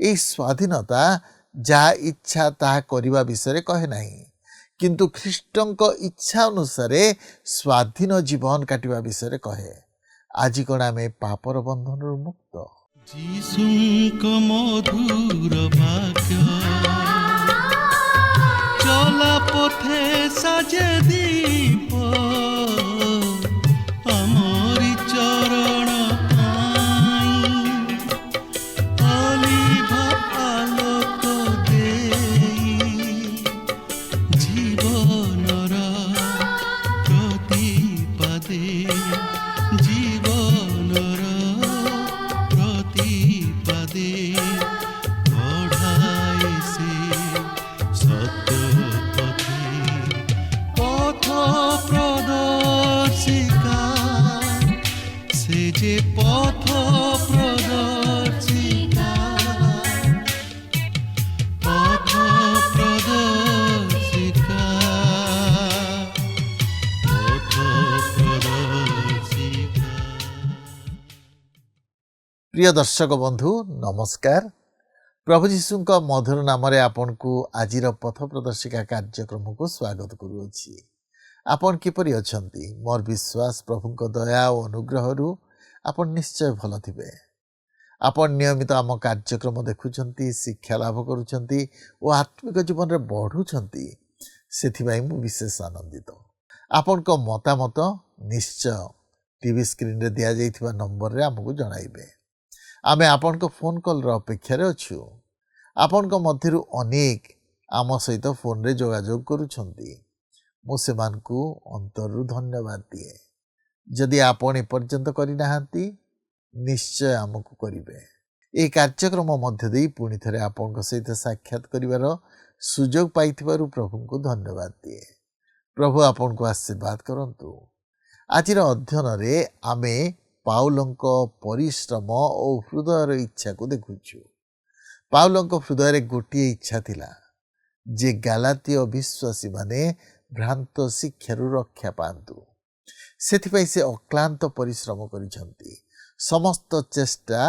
यही स्वाधीनता जहाँ इच्छा ताहा करिबा विषय कहे नहीं, किंतु ख्रीष्टଙ୍କ इच्छा अनुसार स्वाधीन जीवन काटिबा विषय कहे। आज कण आमे पापर बंधन मुक्त जीशुଙ୍କ मधुर वाक्य चला पथे साजे दीप आमरी चरण अलिभा आलोक देई जीवनर प्रतिपादे जीवनर प्रतिपादे पढ़ाई से सत्य पथ प्रदर्शिका से जे पथ प्रदर्शिका पथ प्रदर्शिका पथ प्रदर्शिका। प्रिय दर्शक बंधु नमस्कार। प्रभु जीशुଙ୍କ मधुर नाम आपण को आजिर पथ प्रदर्शिका कार्यक्रम को स्वागत करुछि। आपण किपरि अछंती? मोर विश्वास प्रभुଙ୍କ दया और अनुग्रह आपण निश्चय भल थिबे। आपण नियमित आम कार्यक्रम देखुछंती, शिक्षा लाभ करुछंती और आत्मिक जीवन रे बढ़ुछंती, सेथिबाई मु विशेष आनंदित। आपणक मतामत निश्चय टीवी स्क्रीन रे दिया जाइथिबा नंबर रे हमकु जणाइबे। आमे आपणक फोन कॉल रो अपेक्षा रे अछु। आपणक मध्यरु अनेक आम सहित फोन रे जोगाजोग करुछंती, मु सेमानकु अंतरु धन्यवाद दिए। जदि आपण एपर्यंत करि नाहांती निश्चय आमकु करिवे। ए कार्यक्रम मध्य देई पुनि थरे आपणक सहित साक्षात करिवार सुजोग पाइथिबारु प्रभुंकु धन्यवाद दिए। प्रभु आपणकु आशीर्वाद करंतु। आजिर अध्ययन रे आमे पाउलंक परिश्रम और हृदयर इच्छा को देखुछु। पाउलंक हृदय गोटे इच्छा थिला जे गालातीय विश्वासी माने भ्रांत शिक्षारु रक्षा पांतु। सेथिपाई से अक्लांत परिश्रम करिसंती। समस्त चेष्टा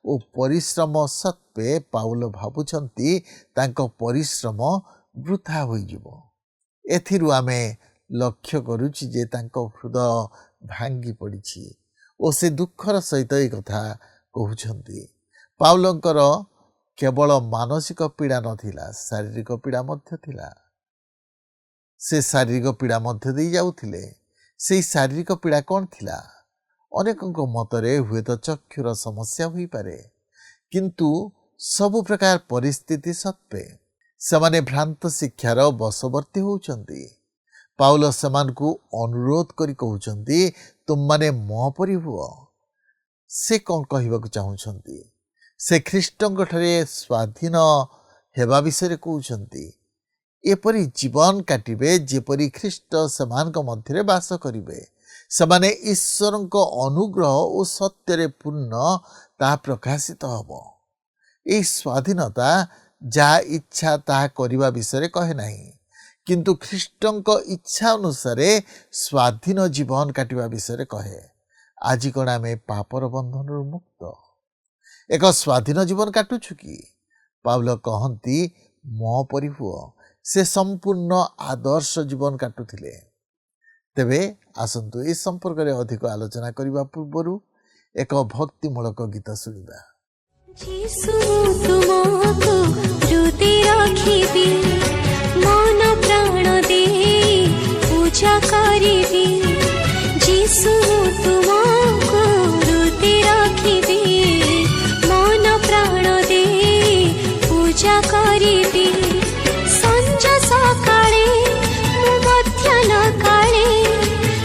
और परिश्रम सत्वे पाउल भाबुछंती तांको परिश्रम वृथा होई जिवो। एथिरु आमे लक्ष्य करूछि जे तांको हृदय भांगी पड़िछि और से दुखर सहित ये कथा कहउछंती। पाउलंकर केवल मानसिक पीड़ा नथिला, शारीरिक पीड़ा मध्य थिला। से शारीरिक पीड़ा मध्य दे जाउथिले। से शारीरिक पीड़ा कौन थिला? अनेकंक मतरे हुए तो चक्षुर समस्या हुई पारे, किंतु सबु प्रकार परिस्थिति सत्वे समाने भ्रांत शिक्षार बशवर्ती होउछंती। पाउल सेमानकु अनुरोध करी कहउछंती तुम माने मो परि हुओ। से कौन कहबाकु चाहुछंती? से ख्रीष्टଙ୍କ ठारे स्वाधीन हेबा विषय कहउछंती। एपरि जीवन काटिबे जेपरि ख्रीष्ट सेमानक मध्यरे वास करिवे। समाने ईश्वरଙ୍କ अनुग्रह और सत्य पूर्ण ता प्रकाशित हबो। ए स्वाधीनता जहाँ इच्छा ताहा करिबा विषय कहे नहीं, किंतु ख्रीष्टଙ୍କ इच्छा अनुसार स्वाधीन जीवन काटिबा विषय कहे। आज कण आमे पापर बंधन मुक्त एक स्वाधीन जीवन काटुछु कि? पाउल कहंती मो परि हुओ। से संपूर्ण आदर्श जीवन काटुथिले। तेबे आसंतु ए संपर्क रे अधिक आलोचना करिबा पूर्वरु एक भक्तिमूलक गीत सुनिबा। जीसु तुमको हृदय रखिबी, मन प्राण दे पूजा करिबी। जीसु तुमको हृदय रखिबी, मन प्राण दे पूजा करिबी। संज सकाळे मु मध्याह्न काळे,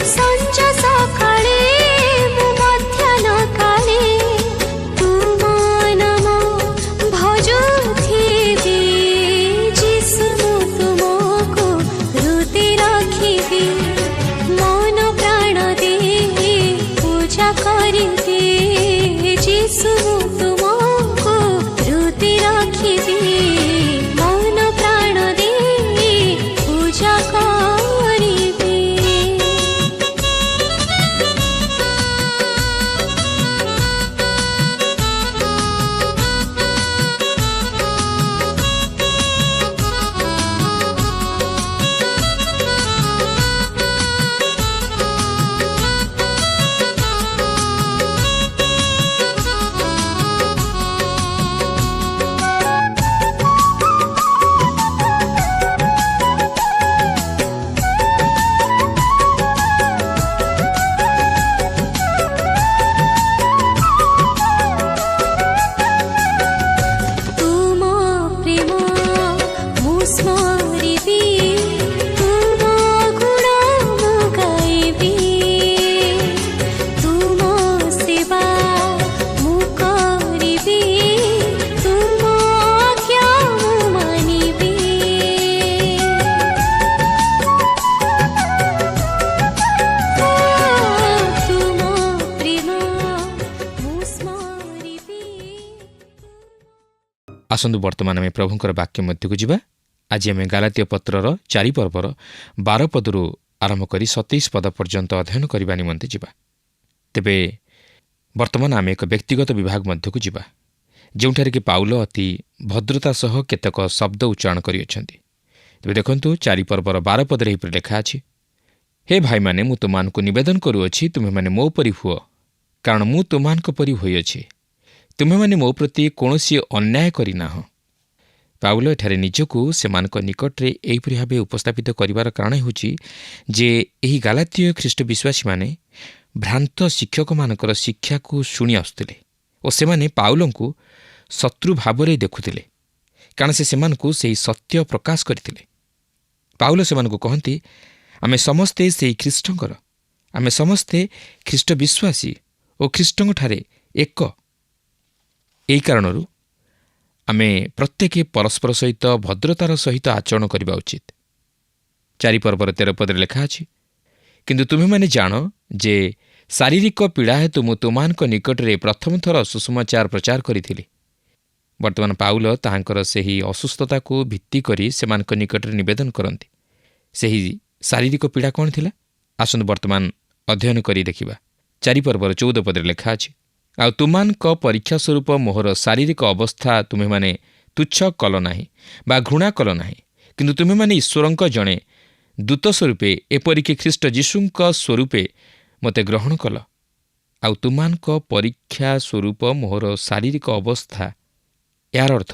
संज सकाळे मु मध्याह्न काळे तुम नाम ଆସନ୍ତୁ ବର୍ତ୍ତମାନ ଆମେ ପ୍ରଭୁଙ୍କର ବାକ୍ୟ ମଧ୍ୟକୁ ଯିବା। ଆଜି ଆମେ ଗାଲାତୀୟ ପତ୍ରର 4 ପର୍ବର 12 ପଦରୁ ଆରମ୍ଭ କରି 27 ପଦ ପର୍ଯ୍ୟନ୍ତ ଅଧ୍ୟୟନ କରିବା ନିମନ୍ତେ ଯିବା। ତେବେ ବର୍ତ୍ତମାନ ଆମେ ଏକ ବ୍ୟକ୍ତିଗତ ବିଭାଗ ମଧ୍ୟକୁ ଯିବା, ଯେଉଁଠାରେ କି ପାଉଲ ଅତି ଭଦ୍ରତା ସହ କେତେକ ଶବ୍ଦ ଉଚ୍ଚାରଣ କରିଅଛନ୍ତି। ତେବେ ଦେଖନ୍ତୁ 4 ପର୍ବର 12 ପଦରେ ଏହିପରି ଲେଖା ଅଛି, ହେ ଭାଇମାନେ, ମୁଁ ତୁମମାନଙ୍କୁ ନିବେଦନ କରୁଅଛି, ତୁମେମାନେ ମୋ ପରି ହୁଅ, କାରଣ ମୁଁ ତୁମମାନଙ୍କ ପରି ହୋଇଅଛି। ତୁମେମାନେ ମୋ ପ୍ରତି କୌଣସି ଅନ୍ୟାୟ କରିନାହଁ। ପାଉଲ ଏଠାରେ ନିଜକୁ ସେମାନଙ୍କ ନିକଟରେ ଏହିପରି ଭାବେ ଉପସ୍ଥାପିତ କରିବାର କାରଣ ହେଉଛି ଯେ ଏହି ଗାଲାତୀୟ ଖ୍ରୀଷ୍ଟ ବିଶ୍ୱାସୀମାନେ ଭ୍ରାନ୍ତ ଶିକ୍ଷକମାନଙ୍କର ଶିକ୍ଷାକୁ ଶୁଣି ଆସୁଥିଲେ ଓ ସେମାନେ ପାଉଲଙ୍କୁ ଶତ୍ରୁ ଭାବରେ ଦେଖୁଥିଲେ, କାରଣ ସେ ସେମାନଙ୍କୁ ସେହି ସତ୍ୟ ପ୍ରକାଶ କରିଥିଲେ। ପାଉଲ ସେମାନଙ୍କୁ କହନ୍ତି, ଆମେ ସମସ୍ତେ ସେହି ଖ୍ରୀଷ୍ଟଙ୍କର, ଆମେ ସମସ୍ତେ ଖ୍ରୀଷ୍ଟ ବିଶ୍ୱାସୀ ଓ ଖ୍ରୀଷ୍ଟଙ୍କଠାରେ ଏକ। ଏହି କାରଣରୁ ଆମେ ପ୍ରତ୍ୟେକ ପରସ୍ପର ସହିତ ଭଦ୍ରତାର ସହିତ ଆଚରଣ କରିବା ଉଚିତ। 4 ପର୍ବର 13 ପଦରେ ଲେଖା ଅଛି, କିନ୍ତୁ ତୁମେମାନେ ଜାଣ ଯେ ଶାରୀରିକ ପୀଡ଼ା ହେତୁ ମୁଁ ତୁମମାନଙ୍କ ନିକଟରେ ପ୍ରଥମ ଥର ସୁସମାଚାର ପ୍ରଚାର କରିଥିଲି। ବର୍ତ୍ତମାନ ପାଉଲ ତାହାଙ୍କର ସେହି ଅସୁସ୍ଥତାକୁ ଭିତ୍ତି କରି ସେମାନଙ୍କ ନିକଟରେ ନିବେଦନ କରନ୍ତି। ସେହି ଶାରୀରିକ ପୀଡ଼ା କ'ଣ ଥିଲା? ଆସନ୍ତୁ ବର୍ତ୍ତମାନ ଅଧ୍ୟୟନ କରି ଦେଖିବା। 4 ପର୍ବର 14 ପଦରେ ଲେଖା ଅଛି, ଆଉ ତୁମମାନଙ୍କ ପରୀକ୍ଷା ସ୍ୱରୂପ ମୋହର ଶାରୀରିକ ଅବସ୍ଥା ତୁମେମାନେ ତୁଚ୍ଛ କଲ ନାହିଁ ବା ଘୃଣା କଲ ନାହିଁ, କିନ୍ତୁ ତୁମେମାନେ ଈଶ୍ୱରଙ୍କ ଜଣେ ଦୂତ ସ୍ୱରୂପେ ଏପରିକି ଖ୍ରୀଷ୍ଟ ଯୀଶୁଙ୍କ ସ୍ୱରୂପେ ମୋତେ ଗ୍ରହଣ କଲ। ଆଉ ତୁମମାନଙ୍କ ପରୀକ୍ଷା ସ୍ୱରୂପ ମୋହର ଶାରୀରିକ ଅବସ୍ଥା, ଏହାର ଅର୍ଥ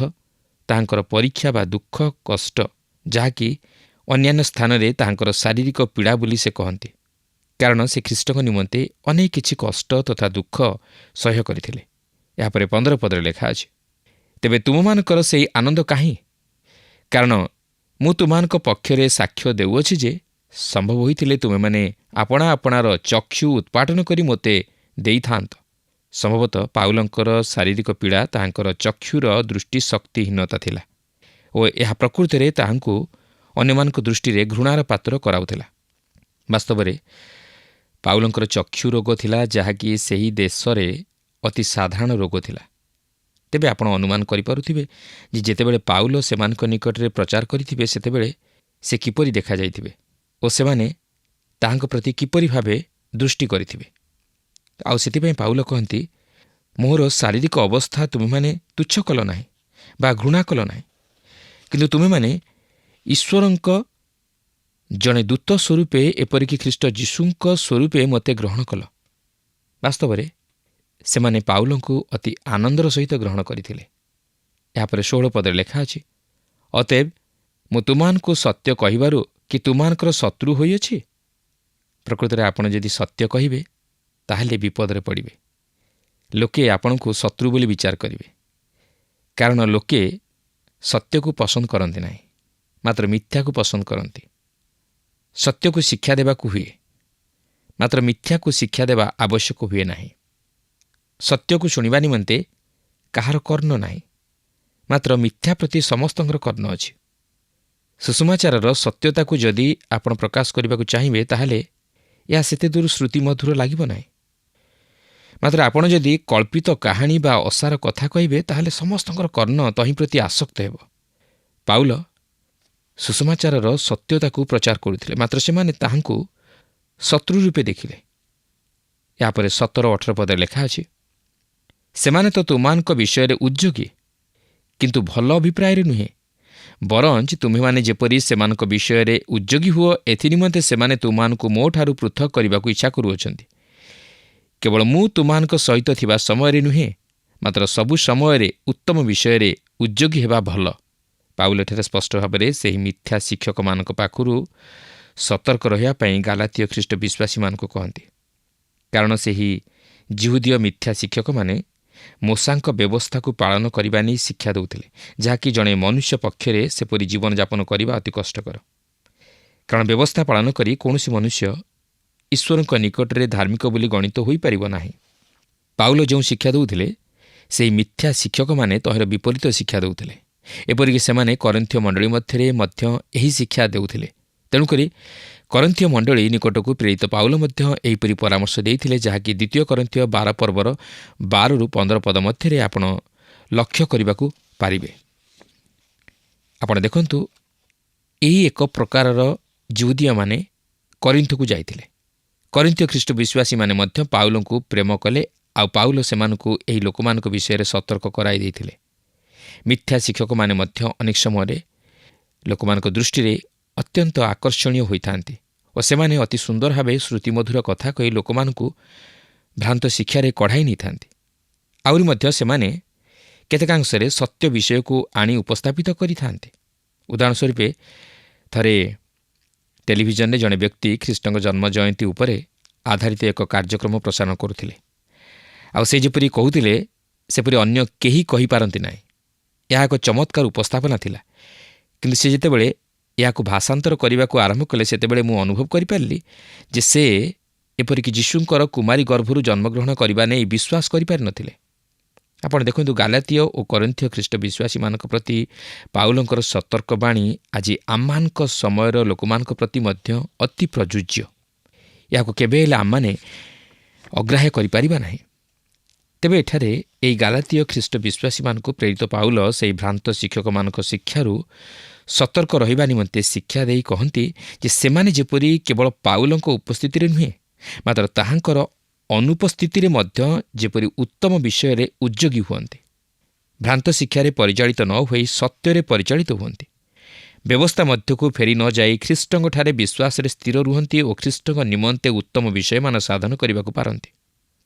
ତାହାଙ୍କର ପରୀକ୍ଷା ବା ଦୁଃଖ କଷ୍ଟ, ଯାହାକି ଅନ୍ୟାନ୍ୟ ସ୍ଥାନରେ ତାହାଙ୍କର ଶାରୀରିକ ପୀଡ଼ା ବୋଲି ସେ କହନ୍ତି, କାରଣ ସେ ଖ୍ରୀଷ୍ଟଙ୍କ ନିମନ୍ତେ ଅନେକ କିଛି କଷ୍ଟ ତଥା ଦୁଃଖ ସହ୍ୟ କରିଥିଲେ। ଏହାପରେ 15 ପଦରେ ଲେଖା ଅଛି, ତେବେ ତୁମମାନଙ୍କର ସେହି ଆନନ୍ଦ କାହିଁ? କାରଣ ମୁଁ ତୁମମାନଙ୍କ ପକ୍ଷରେ ସାକ୍ଷ୍ୟ ଦେଉଅଛି ଯେ ସମ୍ଭବ ହୋଇଥିଲେ ତୁମେମାନେ ଆପଣା ଆପଣାର ଚକ୍ଷୁ ଉତ୍ପାଟନ କରି ମୋତେ ଦେଇଥାନ୍ତ। ସମ୍ଭବତଃ ପାଉଲଙ୍କର ଶାରୀରିକ ପୀଡ଼ା ତାହାଙ୍କର ଚକ୍ଷୁର ଦୃଷ୍ଟିଶକ୍ତିହୀନତା ଥିଲା ଓ ଏହା ପ୍ରକୃତରେ ତାହାଙ୍କୁ ଅନ୍ୟମାନଙ୍କ ଦୃଷ୍ଟିରେ ଘୃଣାର ପାତ୍ର କରାଉଥିଲା। ବାସ୍ତବରେ ପାଉଲଙ୍କର ଚକ୍ଷୁ ରୋଗ ଥିଲା, ଯାହାକି ସେହି ଦେଶରେ ଅତି ସାଧାରଣ ରୋଗ ଥିଲା। ତେବେ ଆପଣ ଅନୁମାନ କରିପାରୁଥିବେ ଯେ ଯେତେବେଳେ ପାଉଲ ସେମାନଙ୍କ ନିକଟରେ ପ୍ରଚାର କରିଥିବେ, ସେତେବେଳେ ସେ କିପରି ଦେଖାଯାଇଥିବେ ଓ ସେମାନେ ତାହାଙ୍କ ପ୍ରତି କିପରି ଭାବେ ଦୃଷ୍ଟି କରିଥିବେ। ଆଉ ସେଥିପାଇଁ ପାଉଲ କହନ୍ତି, ମୋହର ଶାରୀରିକ ଅବସ୍ଥା ତୁମେମାନେ ତୁଚ୍ଛ କଲ ନାହିଁ ବା ଘୃଣା କଲ ନାହିଁ, କିନ୍ତୁ ତୁମେମାନେ ଈଶ୍ୱରଙ୍କ ଜଣେ ଦୂତ ସ୍ୱରୂପେ ଏପରିକି ଖ୍ରୀଷ୍ଟ ଯୀଶୁଙ୍କ ସ୍ୱରୂପେ ମୋତେ ଗ୍ରହଣ କଲ। ବାସ୍ତବରେ ସେମାନେ ପାଉଲଙ୍କୁ ଅତି ଆନନ୍ଦର ସହିତ ଗ୍ରହଣ କରିଥିଲେ। ଏହାପରେ 16 ପଦରେ ଲେଖା ଅଛି, ଅତଏବ ମୁଁ ତୁମମାନଙ୍କୁ ସତ୍ୟ କହିବାରୁ କି ତୁମମାନଙ୍କର ଶତ୍ରୁ ହୋଇଅଛି? ପ୍ରକୃତରେ ଆପଣ ଯଦି ସତ୍ୟ କହିବେ ତାହେଲେ ବିପଦରେ ପଡ଼ିବେ। ଲୋକେ ଆପଣଙ୍କୁ ଶତ୍ରୁ ବୋଲି ବିଚାର କରିବେ, କାରଣ ଲୋକେ ସତ୍ୟକୁ ପସନ୍ଦ କରନ୍ତି ନାହିଁ, ମାତ୍ର ମିଥ୍ୟାକୁ ପସନ୍ଦ କରନ୍ତି। ସତ୍ୟକୁ ଶିକ୍ଷା ଦେବାକୁ ହୁଏ, ମାତ୍ର ମିଥ୍ୟାକୁ ଶିକ୍ଷା ଦେବା ଆବଶ୍ୟକ ହୁଏ ନାହିଁ। ସତ୍ୟକୁ ଶୁଣିବା ନିମନ୍ତେ କାହାର କର୍ଣ୍ଣ ନାହିଁ, ମାତ୍ର ମିଥ୍ୟା ପ୍ରତି ସମସ୍ତଙ୍କର କର୍ଣ୍ଣ ଅଛି। ସୁସମାଚାରର ସତ୍ୟତାକୁ ଯଦି ଆପଣ ପ୍ରକାଶ କରିବାକୁ ଚାହିଁବେ, ତାହେଲେ ଏହା ସେତେ ଦୂର ଶ୍ରୁତି ମଧୁର ଲାଗିବ ନାହିଁ। ମାତ୍ର ଆପଣ ଯଦି କଳ୍ପିତ କାହାଣୀ ବା ଅସାର କଥା କହିବେ, ତାହେଲେ ସମସ୍ତଙ୍କର କର୍ଣ୍ଣ ତହିଁ ପ୍ରତି ଆସକ୍ତ ହେବ। ପାଉଲ ସୁସମାଚାରର ସତ୍ୟତାକୁ ପ୍ରଚାର କରୁଥିଲେ, ମାତ୍ର ସେମାନେ ତାହାଙ୍କୁ ଶତ୍ରୁ ରୂପେ ଦେଖିଲେ। ଏହାପରେ 17-18 ପଦରେ ଲେଖା ଅଛି, ସେମାନେ ତ ତୁମମାନଙ୍କ ବିଷୟରେ ଉଦ୍ଯୋଗୀ, କିନ୍ତୁ ଭଲ ଅଭିପ୍ରାୟରେ ନୁହେଁ, ବରଞ୍ଚ ତୁମେମାନେ ଯେପରି ସେମାନଙ୍କ ବିଷୟରେ ଉଦ୍ଯୋଗୀ ହୁଅ, ଏଥିନିମନ୍ତେ ସେମାନେ ତୁମମାନଙ୍କୁ ମୋଠାରୁ ପୃଥକ କରିବାକୁ ଇଚ୍ଛା କରୁଅଛନ୍ତି। କେବଳ ମୁଁ ତୁମମାନଙ୍କ ସହିତ ଥିବା ସମୟରେ ନୁହେଁ, ମାତ୍ର ସବୁ ସମୟରେ ଉତ୍ତମ ବିଷୟରେ ଉଦ୍ଯୋଗୀ ହେବା ଭଲ। ପାଉଲ ଏଠାରେ ସ୍ପଷ୍ଟ ଭାବରେ ସେହି ମିଥ୍ୟା ଶିକ୍ଷକମାନଙ୍କ ପାଖରୁ ସତର୍କ ରହିବା ପାଇଁ ଗାଲାତୀୟ ଖ୍ରୀଷ୍ଟ ବିଶ୍ୱାସୀମାନଙ୍କୁ କହନ୍ତି, କାରଣ ସେହି ଜିହୁଦୀୟ ମିଥ୍ୟା ଶିକ୍ଷକମାନେ ମୋଶାଙ୍କ ବ୍ୟବସ୍ଥାକୁ ପାଳନ କରିବା ନେଇ ଶିକ୍ଷା ଦେଉଥିଲେ, ଯାହାକି ଜଣେ ମନୁଷ୍ୟ ପକ୍ଷରେ ସେପରି ଜୀବନଯାପନ କରିବା ଅତି କଷ୍ଟକର। କାରଣ ବ୍ୟବସ୍ଥା ପାଳନ କରି କୌଣସି ମନୁଷ୍ୟ ଈଶ୍ୱରଙ୍କ ନିକଟରେ ଧାର୍ମିକ ବୋଲି ଗଣିତ ହୋଇପାରିବ ନାହିଁ। ପାଉଲ ଯେଉଁ ଶିକ୍ଷା ଦେଉଥିଲେ, ସେହି ମିଥ୍ୟା ଶିକ୍ଷକମାନେ ତହିଁର ବିପରୀତ ଶିକ୍ଷା ଦେଉଥିଲେ। ଏପରିକି ସେମାନେ କରିନ୍ଥୀୟ ମଣ୍ଡଳୀ ମଧ୍ୟରେ ମଧ୍ୟ ଏହି ଶିକ୍ଷା ଦେଉଥିଲେ। ତେଣୁକରି କରିନ୍ଥୀୟ ମଣ୍ଡଳୀ ନିକଟକୁ ପ୍ରେରିତ ପାଉଲ ମଧ୍ୟ ଏହିପରି ପରାମର୍ଶ ଦେଇଥିଲେ, ଯାହାକି 2 କରିନ୍ଥୀୟ 12 ପର୍ବର 12-15 ପଦ ମଧ୍ୟରେ ଆପଣ ଲକ୍ଷ୍ୟ କରିବାକୁ ପାରିବେ। ଆପଣ ଦେଖନ୍ତୁ, ଏହି ଏକ ପ୍ରକାରର ଯୁହୁଦୀୟମାନେ କରିନ୍ଥକୁ ଯାଇଥିଲେ। କରିନ୍ଥୀୟ ଖ୍ରୀଷ୍ଟ ବିଶ୍ୱାସୀମାନେ ମଧ୍ୟ ପାଉଲଙ୍କୁ ପ୍ରେମ କଲେ, ଆଉ ପାଉଲ ସେମାନଙ୍କୁ ଏହି ଲୋକମାନଙ୍କ ବିଷୟରେ ସତର୍କ କରାଇ ଦେଇଥିଲେ। ମିଥ୍ୟା ଶିକ୍ଷକମାନେ ମଧ୍ୟ ଅନେକ ସମୟରେ ଲୋକମାନଙ୍କ ଦୃଷ୍ଟିରେ ଅତ୍ୟନ୍ତ ଆକର୍ଷଣୀୟ ହୋଇଥାନ୍ତି ଓ ସେମାନେ ଅତି ସୁନ୍ଦର ଭାବେ ଶ୍ରୁତିମଧୁର କଥା କହି ଲୋକମାନଙ୍କୁ ଭ୍ରାନ୍ତ ଶିକ୍ଷାରେ କଢ଼ାଇ ନେଇଥାନ୍ତି। ଆହୁରି ମଧ୍ୟ ସେମାନେ କେତେକାଂଶରେ ସତ୍ୟ ବିଷୟକୁ ଆଣି ଉପସ୍ଥାପିତ କରିଥାନ୍ତି। ଉଦାହରଣ ସ୍ୱରୂପ, ଥରେ ଟେଲିଭିଜନରେ ଜଣେ ବ୍ୟକ୍ତି ଖ୍ରୀଷ୍ଟଙ୍କ ଜନ୍ମ ଜୟନ୍ତୀ ଉପରେ ଆଧାରିତ ଏକ କାର୍ଯ୍ୟକ୍ରମ ପ୍ରସାରଣ କରୁଥିଲେ। ଆଉ ସେ ଯେପରି କହୁଥିଲେ, ସେପରି ଅନ୍ୟ କେହି କହିପାରନ୍ତି ନାହିଁ। ଏହା ଏକ ଚମତ୍କାର ଉପସ୍ଥାପନା ଥିଲା। କିନ୍ତୁ ସେ ଯେତେବେଳେ ଏହାକୁ ଭାଷାନ୍ତର କରିବାକୁ ଆରମ୍ଭ କଲେ, ସେତେବେଳେ ମୁଁ ଅନୁଭବ କରିପାରିଲି ଯେ ସେ ଏପରିକି ଯୀଶୁଙ୍କର କୁମାରୀ ଗର୍ଭରୁ ଜନ୍ମଗ୍ରହଣ କରିବା ନେଇ ବିଶ୍ୱାସ କରିପାରିନଥିଲେ। ଆପଣ ଦେଖନ୍ତୁ, ଗାଲାତୀୟ ଓ କରିନ୍ଥୀୟ ଖ୍ରୀଷ୍ଟ ବିଶ୍ୱାସୀମାନଙ୍କ ପ୍ରତି ପାଉଲଙ୍କର ସତର୍କବାଣୀ ଆଜି ଆମମାନଙ୍କ ସମୟର ଲୋକମାନଙ୍କ ପ୍ରତି ମଧ୍ୟ ଅତି ପ୍ରଯୁଜ୍ୟ। ଏହାକୁ କେବେ ହେଲେ ଆମମାନେ ଅଗ୍ରାହ୍ୟ କରିପାରିବା ନାହିଁ। ତେବେ ଏଠାରେ ଏହି ଗାଲାତୀୟ ଖ୍ରୀଷ୍ଟ ବିଶ୍ୱାସୀମାନଙ୍କୁ ପ୍ରେରିତ ପାଉଲ ସେହି ଭ୍ରାନ୍ତ ଶିକ୍ଷକମାନଙ୍କ ଶିକ୍ଷାରୁ ସତର୍କ ରହିବା ନିମନ୍ତେ ଶିକ୍ଷା ଦେଇ କହନ୍ତି ଯେ ସେମାନେ ଯେପରି କେବଳ ପାଉଲଙ୍କ ଉପସ୍ଥିତିରେ ନୁହେଁ, ମାତ୍ର ତାହାଙ୍କର ଅନୁପସ୍ଥିତିରେ ମଧ୍ୟ ଯେପରି ଉତ୍ତମ ବିଷୟରେ ଉଦ୍ଯୋଗୀ ହୁଅନ୍ତି। ଭ୍ରାନ୍ତ ଶିକ୍ଷାରେ ପରିଚାଳିତ ନ ହୋଇ ସତ୍ୟରେ ପରିଚାଳିତ ହୁଅନ୍ତି। ବ୍ୟବସ୍ଥା ମଧ୍ୟକୁ ଫେରି ନ ଯାଇ ଖ୍ରୀଷ୍ଟଙ୍କଠାରେ ବିଶ୍ୱାସରେ ସ୍ଥିର ରୁହନ୍ତି ଓ ଖ୍ରୀଷ୍ଟଙ୍କ ନିମନ୍ତେ ଉତ୍ତମ ବିଷୟମାନ ସାଧନ କରିବାକୁ ପାରନ୍ତି।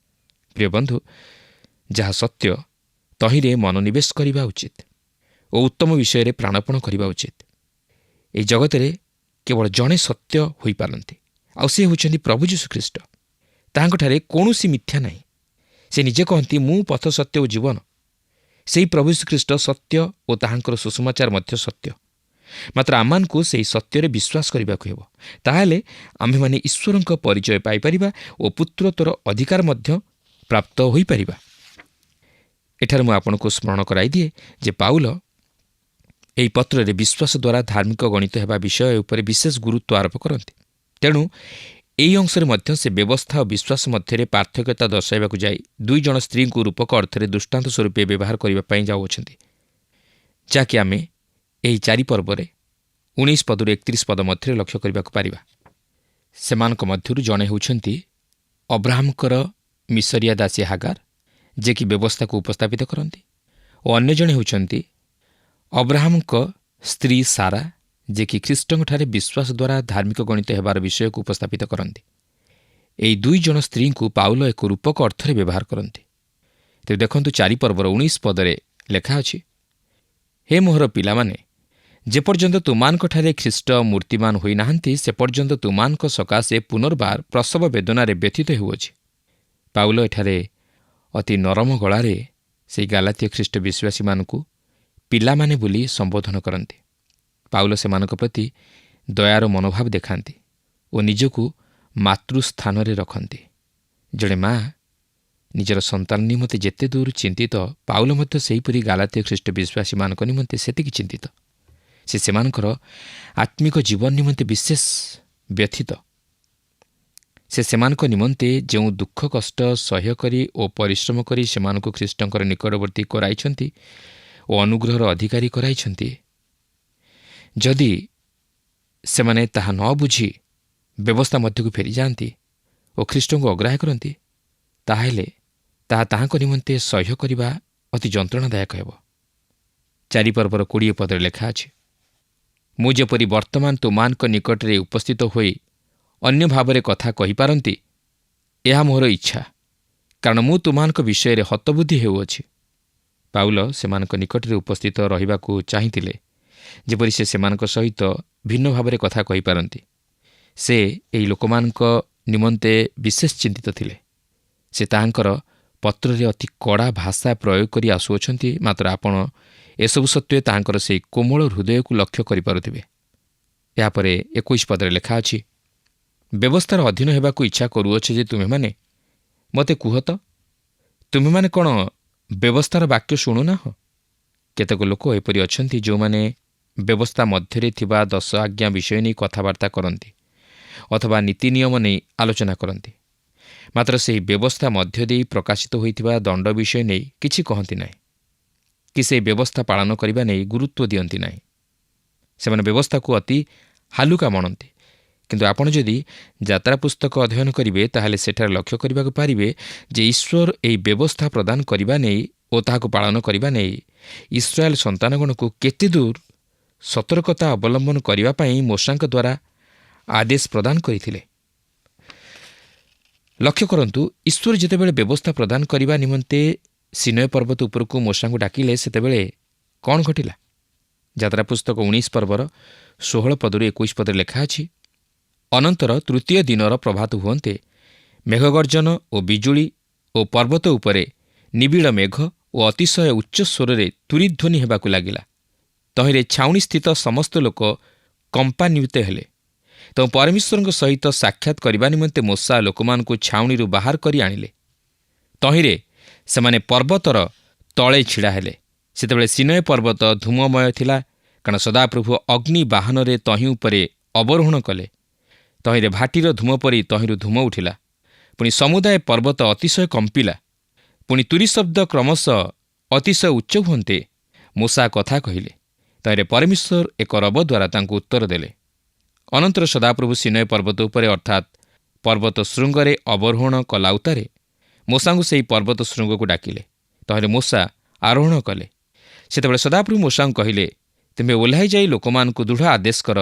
ପ୍ରିୟ ବନ୍ଧୁ, ଯାହା ସତ୍ୟ ତହିଁରେ ମନୋନିବେଶ କରିବା ଉଚିତ ଓ ଉତ୍ତମ ବିଷୟରେ ପ୍ରାଣପଣ କରିବା ଉଚିତ। ଏହି ଜଗତରେ କେବଳ ଜଣେ ସତ୍ୟ ହୋଇପାରନ୍ତି, ଆଉ ସେ ହେଉଛନ୍ତି ପ୍ରଭୁ ଯୀଶୁଖ୍ରୀଷ୍ଟ। ତାହାଙ୍କଠାରେ କୌଣସି ମିଥ୍ୟା ନାହିଁ। ସେ ନିଜେ କହନ୍ତି, ମୁଁ ପଥ, ସତ୍ୟ ଓ ଜୀବନ। ସେହି ପ୍ରଭୁ ଯୀଶୁଖ୍ରୀଷ୍ଟ ସତ୍ୟ ଓ ତାହାଙ୍କର ସୁସମାଚାର ମଧ୍ୟ ସତ୍ୟ। ମାତ୍ର ଆମମାନଙ୍କୁ ସେହି ସତ୍ୟରେ ବିଶ୍ୱାସ କରିବାକୁ ହେବ। ତାହେଲେ ଆମ୍ଭେମାନେ ଈଶ୍ୱରଙ୍କ ପରିଚୟ ପାଇପାରିବା ଓ ପୁତ୍ରତ୍ୱର ଅଧିକାର ମଧ୍ୟ ପ୍ରାପ୍ତ ହୋଇପାରିବା। ଏଠାରେ ମୁଁ ଆପଣଙ୍କୁ ସ୍ମରଣ କରାଇଦିଏ ଯେ ପାଉଲ ଏହି ପତ୍ରରେ ବିଶ୍ୱାସ ଦ୍ୱାରା ଧାର୍ମିକ ଗଣିତ ହେବା ବିଷୟ ଉପରେ ବିଶେଷ ଗୁରୁତ୍ୱ ଆରୋପ କରନ୍ତି। ତେଣୁ ଏହି ଅଂଶରେ ମଧ୍ୟ ସେ ବ୍ୟବସ୍ଥା ଓ ବିଶ୍ୱାସ ମଧ୍ୟରେ ପାର୍ଥକ୍ୟତା ଦର୍ଶାଇବାକୁ ଯାଇ 2 ଜଣ ସ୍ତ୍ରୀଙ୍କୁ ରୂପକ ଅର୍ଥରେ ଦୃଷ୍ଟାନ୍ତ ସ୍ୱରୂପେ ବ୍ୟବହାର କରିବା ପାଇଁ ଯାଉଅଛନ୍ତି, ଯାହାକି ଆମେ ଏହି 4 ପର୍ବରେ 19 ପଦରୁ 31 ପଦ ମଧ୍ୟରେ ଲକ୍ଷ୍ୟ କରିବାକୁ ପାରିବା। ସେମାନଙ୍କ ମଧ୍ୟରୁ ଜଣେ ହେଉଛନ୍ତି ଅବ୍ରାହମଙ୍କର ମିଶରିଆ ଦାସୀ ହାଗାର, ଯିଏକି ବ୍ୟବସ୍ଥାକୁ ଉପସ୍ଥାପିତ କରନ୍ତି, ଓ ଅନ୍ୟ ଜଣେ ହେଉଛନ୍ତି ଅବ୍ରାହମଙ୍କ ସ୍ତ୍ରୀ ସାରା, ଯିଏକି ଖ୍ରୀଷ୍ଟଙ୍କଠାରେ ବିଶ୍ୱାସ ଦ୍ୱାରା ଧାର୍ମିକ ଗଣିତ ହେବାର ବିଷୟକୁ ଉପସ୍ଥାପିତ କରନ୍ତି। ଏହି 2 ଜଣ ସ୍ତ୍ରୀଙ୍କୁ ପାଉଲ ଏକ ରୂପକ ଅର୍ଥରେ ବ୍ୟବହାର କରନ୍ତି। ତେବେ ଦେଖନ୍ତୁ, 4 ପର୍ବର 19 ପଦରେ ଲେଖା ଅଛି, ହେ ମୋହର ପିଲାମାନେ, ଯେପର୍ଯ୍ୟନ୍ତ ତୁମାନଙ୍କଠାରେ ଖ୍ରୀଷ୍ଟ ମୂର୍ତ୍ତିମାନ ହୋଇନାହାନ୍ତି, ସେପର୍ଯ୍ୟନ୍ତ ତୁମାନଙ୍କ ସକାଶେ ପୁନର୍ବାର ପ୍ରସବ ବେଦନାରେ ବ୍ୟଥିତ ହେଉଅଛି। ପାଉଲ ଏଠାରେ ଅତି ନରମ ଗଳାରେ ସେହି ଗାଲାତୀୟ ଖ୍ରୀଷ୍ଟ ବିଶ୍ୱାସୀମାନଙ୍କୁ ପିଲାମାନେ ବୋଲି ସମ୍ବୋଧନ କରନ୍ତି। ପାଉଲ ସେମାନଙ୍କ ପ୍ରତି ଦୟାର ମନୋଭାବ ଦେଖାନ୍ତି ଓ ନିଜକୁ ମାତୃସ୍ଥାନରେ ରଖନ୍ତି। ଜଣେ ମା ନିଜର ସନ୍ତାନ ନିମନ୍ତେ ଯେତେ ଦୂର ଚିନ୍ତିତ, ପାଉଲ ମଧ୍ୟ ସେହିପରି ଗାଲାତୀୟ ଖ୍ରୀଷ୍ଟ ବିଶ୍ୱାସୀମାନଙ୍କ ନିମନ୍ତେ ସେତିକି ଚିନ୍ତିତ। ସେ ସେମାନଙ୍କର ଆତ୍ମିକ ଜୀବନ ନିମନ୍ତେ ବିଶେଷ ବ୍ୟଥିତ। ସେ ସେମାନଙ୍କ ନିମନ୍ତେ ଯେଉଁ ଦୁଃଖ କଷ୍ଟ ସହ୍ୟ କରି ଓ ପରିଶ୍ରମ କରି ସେମାନଙ୍କୁ ଖ୍ରୀଷ୍ଟଙ୍କର ନିକଟବର୍ତ୍ତୀ କରାଇଛନ୍ତି ଓ ଅନୁଗ୍ରହର ଅଧିକାରୀ କରାଇଛନ୍ତି, ଯଦି ସେମାନେ ତାହା ନ ବୁଝି ବ୍ୟବସ୍ଥା ମଧ୍ୟକୁ ଫେରିଯାଆନ୍ତି ଓ ଖ୍ରୀଷ୍ଟଙ୍କୁ ଅଗ୍ରାହ୍ୟ କରନ୍ତି, ତାହେଲେ ତାହା ତାହାଙ୍କ ନିମନ୍ତେ ସହ୍ୟ କରିବା ଅତି ଯନ୍ତ୍ରଣାଦାୟକ ହେବ। 4 ପର୍ବର 20 ପଦରେ ଲେଖା ଅଛି, ମୁଁ ଯେପରି ବର୍ତ୍ତମାନ ତୁମାନଙ୍କ ନିକଟରେ ଉପସ୍ଥିତ ହୋଇ ଅନ୍ୟ ଭାବରେ କଥା କହିପାରନ୍ତି, ଏହା ମୋର ଇଚ୍ଛା, କାରଣ ମୁଁ ତୁମାନଙ୍କ ବିଷୟରେ ହତବୁଦ୍ଧି ହେଉଅଛି। ପାଉଲ ସେମାନଙ୍କ ନିକଟରେ ଉପସ୍ଥିତ ରହିବାକୁ ଚାହିଁଥିଲେ, ଯେପରି ସେ ସେମାନଙ୍କ ସହିତ ଭିନ୍ନ ଭାବରେ କଥା କହିପାରନ୍ତି। ସେ ଏହି ଲୋକମାନଙ୍କ ନିମନ୍ତେ ବିଶେଷ ଚିନ୍ତିତ ଥିଲେ। ସେ ତାହାଙ୍କର ପତ୍ରରେ ଅତି କଡ଼ା ଭାଷା ପ୍ରୟୋଗ କରି ଆସୁଅଛନ୍ତି, ମାତ୍ର ଆପଣ ଏସବୁ ସତ୍ତ୍ୱେ ତାହାଙ୍କର ସେହି କୋମଳ ହୃଦୟକୁ ଲକ୍ଷ୍ୟ କରିପାରୁଥିବେ। ଏହାପରେ 21 ପଦରେ ଲେଖା ଅଛି, ବ୍ୟବସ୍ଥାର ଅଧୀନ ହେବାକୁ ଇଚ୍ଛା କରୁଅଛେ ଯେ ତୁମେମାନେ ମୋତେ କୁହ ତ, ତୁମେମାନେ କ'ଣ ବ୍ୟବସ୍ଥାର ବାକ୍ୟ ଶୁଣୁନାହ? କେତେକ ଲୋକ ଏପରି ଅଛନ୍ତି ଯେଉଁମାନେ ବ୍ୟବସ୍ଥା ମଧ୍ୟରେ ଥିବା 10 ଆଜ୍ଞା ବିଷୟ ନେଇ କଥାବାର୍ତ୍ତା କରନ୍ତି ଅଥବା ନୀତି ନିୟମ ନେଇ ଆଲୋଚନା କରନ୍ତି, ମାତ୍ର ସେହି ବ୍ୟବସ୍ଥା ମଧ୍ୟ ଦେଇ ପ୍ରକାଶିତ ହୋଇଥିବା ଦଣ୍ଡ ବିଷୟ ନେଇ କିଛି କହନ୍ତି ନାହିଁ କି ସେହି ବ୍ୟବସ୍ଥା ପାଳନ କରିବା ନେଇ ଗୁରୁତ୍ୱ ଦିଅନ୍ତି ନାହିଁ। ସେମାନେ ବ୍ୟବସ୍ଥାକୁ ଅତି ହାଲୁକା ମଣନ୍ତି। କିନ୍ତୁ ଆପଣ ଯଦି ଯାତ୍ରା ପୁସ୍ତକ ଅଧ୍ୟୟନ କରିବେ ତାହେଲେ ସେଠାରେ ଲକ୍ଷ୍ୟ କରିବାକୁ ପାରିବେ ଯେ ଈଶ୍ୱର ଏହି ବ୍ୟବସ୍ଥା ପ୍ରଦାନ କରିବା ନେଇ ଓ ତାହାକୁ ପାଳନ କରିବା ନେଇ ଇସ୍ରାଏଲ ସନ୍ତାନଗଣକୁ କେତେ ଦୂର ସତର୍କତା ଅବଲମ୍ବନ କରିବା ପାଇଁ ମୋଶାଙ୍କ ଦ୍ୱାରା ଆଦେଶ ପ୍ରଦାନ କରିଥିଲେ। ଲକ୍ଷ୍ୟ କରନ୍ତୁ, ଈଶ୍ୱର ଯେତେବେଳେ ବ୍ୟବସ୍ଥା ପ୍ରଦାନ କରିବା ନିମନ୍ତେ ସିନୟ ପର୍ବତ ଉପରକୁ ମୋଶାଙ୍କୁ ଡାକିଲେ ସେତେବେଳେ କ'ଣ ଘଟିଲା? ଯାତ୍ରା ପୁସ୍ତକ 19 ପର୍ବର 16 ପଦରୁ 21 ପଦରେ ଲେଖା ଅଛି, ଅନନ୍ତର ତୃତୀୟ ଦିନର ପ୍ରଭାତ ହୁଅନ୍ତେ ମେଘଗର୍ଜନ ଓ ବିଜୁଳି ଓ ପର୍ବତ ଉପରେ ନିବିଡ଼ ମେଘ ଓ ଅତିଶୟ ଉଚ୍ଚ ସ୍ୱରରେ ତୁରିଧ୍ୱନି ହେବାକୁ ଲାଗିଲା। ତହିଁରେ ଛାଉଣିସ୍ଥିତ ସମସ୍ତ ଲୋକ କମ୍ପାନ୍ୱିତ ହେଲେ। ତେଣୁ ପରମେଶ୍ୱରଙ୍କ ସହିତ ସାକ୍ଷାତ କରିବା ନିମନ୍ତେ ମୋଶା ଲୋକମାନଙ୍କୁ ଛାଉଣିରୁ ବାହାର କରି ଆଣିଲେ। ତହିଁରେ ସେମାନେ ପର୍ବତର ତଳେ ଛିଡ଼ା ହେଲେ। ସେତେବେଳେ ସିନୟ ପର୍ବତ ଧୂମମୟ ଥିଲା, କାରଣ ସଦାପ୍ରଭୁ ଅଗ୍ନି ବାହନରେ ତହିଁ ଉପରେ ଅବରୋହଣ କଲେ। ତହିଁରେ ଭାଟିର ଧୂମ ପରି ତହିଁରୁ ଧୂମ ଉଠିଲା। ପୁଣି ସମୁଦାୟ ପର୍ବତ ଅତିଶୟ କମ୍ପିଲା। ପୁଣି ତୁରୀ ଶବ୍ଦ କ୍ରମଶଃ ଅତିଶୟ ଉଚ୍ଚ ହୁଅନ୍ତେ ମୋଶା କଥା କହିଲେ। ତହିଁରେ ପରମେଶ୍ୱର ଏକ ରବ ଦ୍ୱାରା ତାଙ୍କୁ ଉତ୍ତର ଦେଲେ। ଅନନ୍ତର ସଦାପ୍ରଭୁ ସିନୟ ପର୍ବତ ଉପରେ ଅର୍ଥାତ୍ ପର୍ବତ ଶୃଙ୍ଗରେ ଅବରୋହଣ କଲା ଉତ୍ତାରେ ମୋଶାଙ୍କୁ ସେହି ପର୍ବତ ଶୃଙ୍ଗକୁ ଡାକିଲେ। ତହିଁରେ ମୋଶା ଆରୋହଣ କଲେ। ସେତେବେଳେ ସଦାପ୍ରଭୁ ମୋଶାଙ୍କୁ କହିଲେ, ତୁମେ ଓହ୍ଲାଇ ଯାଇ ଲୋକମାନଙ୍କୁ ଦୃଢ଼ ଆଦେଶ କର,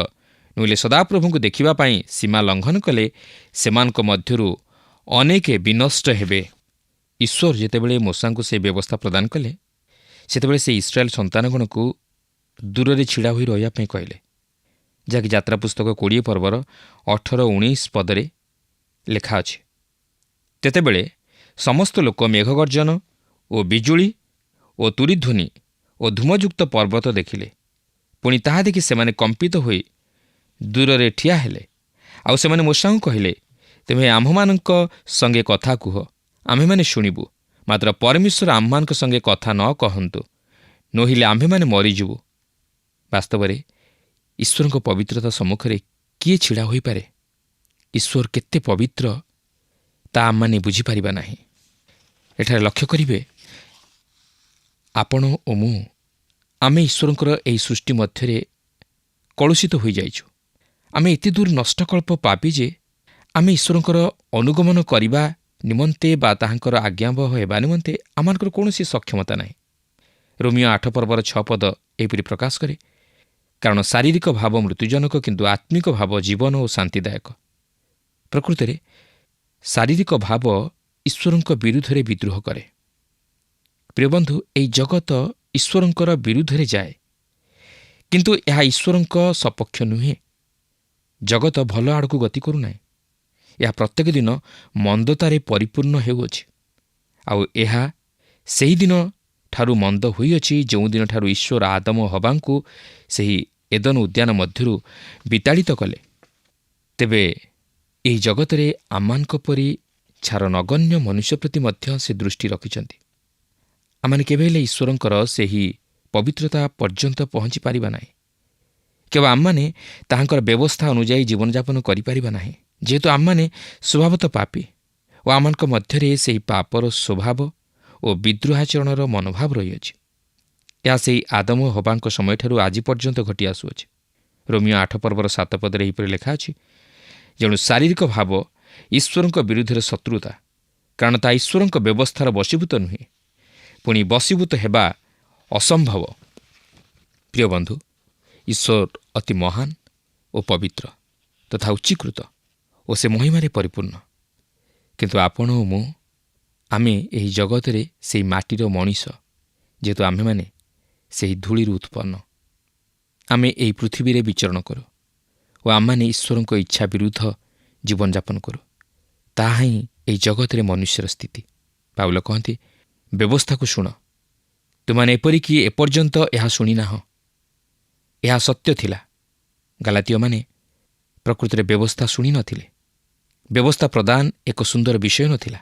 ନହେଲେ ସଦାପ୍ରଭୁଙ୍କୁ ଦେଖିବା ପାଇଁ ସୀମା ଲଙ୍ଘନ କଲେ ସେମାନଙ୍କ ମଧ୍ୟରୁ ଅନେକ ବିନଷ୍ଟ ହେବେ। ଈଶ୍ୱର ଯେତେବେଳେ ମୋଶାଙ୍କୁ ସେ ବ୍ୟବସ୍ଥା ପ୍ରଦାନ କଲେ ସେତେବେଳେ ସେ ଇସ୍ରାଏଲ ସନ୍ତାନଗଣକୁ ଦୂରରେ ଛିଡ଼ା ହୋଇ ରହିବା ପାଇଁ କହିଲେ, ଯାହାକି ଯାତ୍ରା ପୁସ୍ତକ 20 ପର୍ବର 18-19 ପଦରେ ଲେଖା ଅଛି। ତେତେବେଳେ ସମସ୍ତ ଲୋକ ମେଘଗର୍ଜନ ଓ ବିଜୁଳି ଓ ତୁରିଧ୍ୱନି ଓ ଧୂମଯୁକ୍ତ ପର୍ବତ ଦେଖିଲେ। ପୁଣି ତାହା ଦେଖି ସେମାନେ କମ୍ପିତ ହୋଇ ଦୂରରେ ଠିଆ ହେଲେ। ଆଉ ସେମାନେ ମୋଶାଙ୍କୁ କହିଲେ, ତୁମେ ଆମ୍ଭମାନଙ୍କ ସଙ୍ଗେ କଥା କୁହ, ଆମ୍ଭେମାନେ ଶୁଣିବୁ। ମାତ୍ର ପରମେଶ୍ୱର ଆମ୍ଭମାନଙ୍କ ସଙ୍ଗେ କଥା ନ କହନ୍ତୁ, ନୋହିଲେ ଆମ୍ଭେମାନେ ମରିଯିବୁ। ବାସ୍ତବରେ ଈଶ୍ୱରଙ୍କ ପବିତ୍ରତା ସମ୍ମୁଖରେ କିଏ ଛିଡ଼ା ହୋଇପାରେ? ଈଶ୍ୱର କେତେ ପବିତ୍ର ତା ଆମମାନେ ବୁଝିପାରିବା ନାହିଁ। ଏଠାରେ ଲକ୍ଷ୍ୟ କରିବେ, ଆପଣ ଓ ମୁଁ ଆମେ ଈଶ୍ୱରଙ୍କର ଏହି ସୃଷ୍ଟି ମଧ୍ୟରେ କଳୁଷିତ ହୋଇଯାଇଛୁ। ଆମେ ଏତେ ଦୂର ନଷ୍ଟକଳ୍ପ ପାପି ଯେ ଆମେ ଈଶ୍ୱରଙ୍କର ଅନୁଗମନ କରିବା ନିମନ୍ତେ ବା ତାହାଙ୍କର ଆଜ୍ଞାବହ ହେବା ନିମନ୍ତେ ଆମମାନଙ୍କର କୌଣସି ସକ୍ଷମତା ନାହିଁ। ରୋମିଓ 8 ପର୍ବର 6 ପଦ ଏହିପରି ପ୍ରକାଶ କରେ, କାରଣ ଶାରୀରିକ ଭାବ ମୃତ୍ୟୁଜନକ, କିନ୍ତୁ ଆତ୍ମିକ ଭାବ ଜୀବନ ଓ ଶାନ୍ତିଦାୟକ। ପ୍ରକୃତରେ ଶାରୀରିକ ଭାବ ଈଶ୍ୱରଙ୍କ ବିରୁଦ୍ଧରେ ବିଦ୍ରୋହ କରେ। ପ୍ରିୟ ବନ୍ଧୁ, ଏହି ଜଗତ ଈଶ୍ୱରଙ୍କର ବିରୁଦ୍ଧରେ ଯାଏ, କିନ୍ତୁ ଏହା ଈଶ୍ୱରଙ୍କ ସପକ୍ଷ ନୁହେଁ। ଜଗତ ଭଲ ଆଡ଼କୁ ଗତି କରୁନାହିଁ। ଏହା ପ୍ରତ୍ୟେକ ଦିନ ମନ୍ଦତାରେ ପରିପୂର୍ଣ୍ଣ ହେଉଅଛି। ଆଉ ଏହା ସେହିଦିନ ଠାରୁ ମନ୍ଦ ହୋଇଅଛି ଯେଉଁଦିନଠାରୁ ଈଶ୍ୱର ଆଦମ ଓ ହବାଙ୍କୁ ସେହି ଏଦନ ଉଦ୍ୟାନ ମଧ୍ୟରୁ ବିତାଡ଼ିତ କଲେ। ତେବେ ଏହି ଜଗତରେ ଆମମାନଙ୍କ ପରି ଛାର ନଗଣ୍ୟ ମନୁଷ୍ୟ ପ୍ରତି ମଧ୍ୟ ସେ ଦୃଷ୍ଟି ରଖିଛନ୍ତି। ଆମମାନେ କେବେ ହେଲେ ଈଶ୍ୱରଙ୍କର ସେହି ପବିତ୍ରତା ପର୍ଯ୍ୟନ୍ତ ପହଞ୍ଚି ପାରିବା ନାହିଁ। କେବଳ ଆମମାନେ ତାହାଙ୍କର ବ୍ୟବସ୍ଥା ଅନୁଯାୟୀ ଜୀବନଯାପନ କରିପାରିବା ନାହିଁ, ଯେହେତୁ ଆମମାନେ ସ୍ୱଭାବତଃ ପାପୀ ଓ ଆମମାନଙ୍କ ମଧ୍ୟରେ ସେହି ପାପର ସ୍ୱଭାବ ଓ ବିଦ୍ରୋହାଚରଣର ମନୋଭାବ ରହିଅଛି। ଏହା ସେହି ଆଦମ ଓ ହବାଙ୍କ ସମୟଠାରୁ ଆଜି ପର୍ଯ୍ୟନ୍ତ ଘଟି ଆସୁଅଛି। ରୋମିଓ 8 ପର୍ବର 7 ପଦରେ ଏହିପରି ଲେଖା ଅଛି, ଯେଣୁ ଶାରୀରିକ ଭାବ ଈଶ୍ୱରଙ୍କ ବିରୁଦ୍ଧରେ ଶତ୍ରୁତା, କାରଣ ତାହା ଈଶ୍ୱରଙ୍କ ବ୍ୟବସ୍ଥାର ବଶୀଭୂତ ନୁହେଁ, ପୁଣି ବଶୀଭୂତ ହେବା ଅସମ୍ଭବ। ପ୍ରିୟ ବନ୍ଧୁ, ଈଶ୍ୱର ଅତି ମହାନ ଓ ପବିତ୍ର ତଥା ଉଚ୍ଚୀକୃତ ଓ ସେ ମହିମାରେ ପରିପୂର୍ଣ୍ଣ। କିନ୍ତୁ ଆପଣ ଓ ମୁଁ, ଆମେ ଏହି ଜଗତରେ ସେହି ମାଟିର ମଣିଷ, ଯେହେତୁ ଆମ୍ଭେମାନେ ସେହି ଧୂଳିରୁ ଉତ୍ପନ୍ନ। ଆମେ ଏହି ପୃଥିବୀରେ ବିଚରଣ କରୁ ଓ ଆମମାନେ ଈଶ୍ୱରଙ୍କ ଇଚ୍ଛା ବିରୁଦ୍ଧ ଜୀବନଯାପନ କରୁ। ତାହା ହିଁ ଏହି ଜଗତରେ ମନୁଷ୍ୟର ସ୍ଥିତି। ପାଉଲ କହନ୍ତି, ବ୍ୟବସ୍ଥାକୁ ଶୁଣ, ତୁମାନେ ଏପରିକି ଏପର୍ଯ୍ୟନ୍ତ ଏହା ଶୁଣିନାହଁ। ଏହା ସତ୍ୟ ଥିଲା। ଗାଲାତୀୟମାନେ ପ୍ରକୃତରେ ବ୍ୟବସ୍ଥା ଶୁଣି ନଥିଲେ। ବ୍ୟବସ୍ଥା ପ୍ରଦାନ ଏକ ସୁନ୍ଦର ବିଷୟ ନଥିଲା,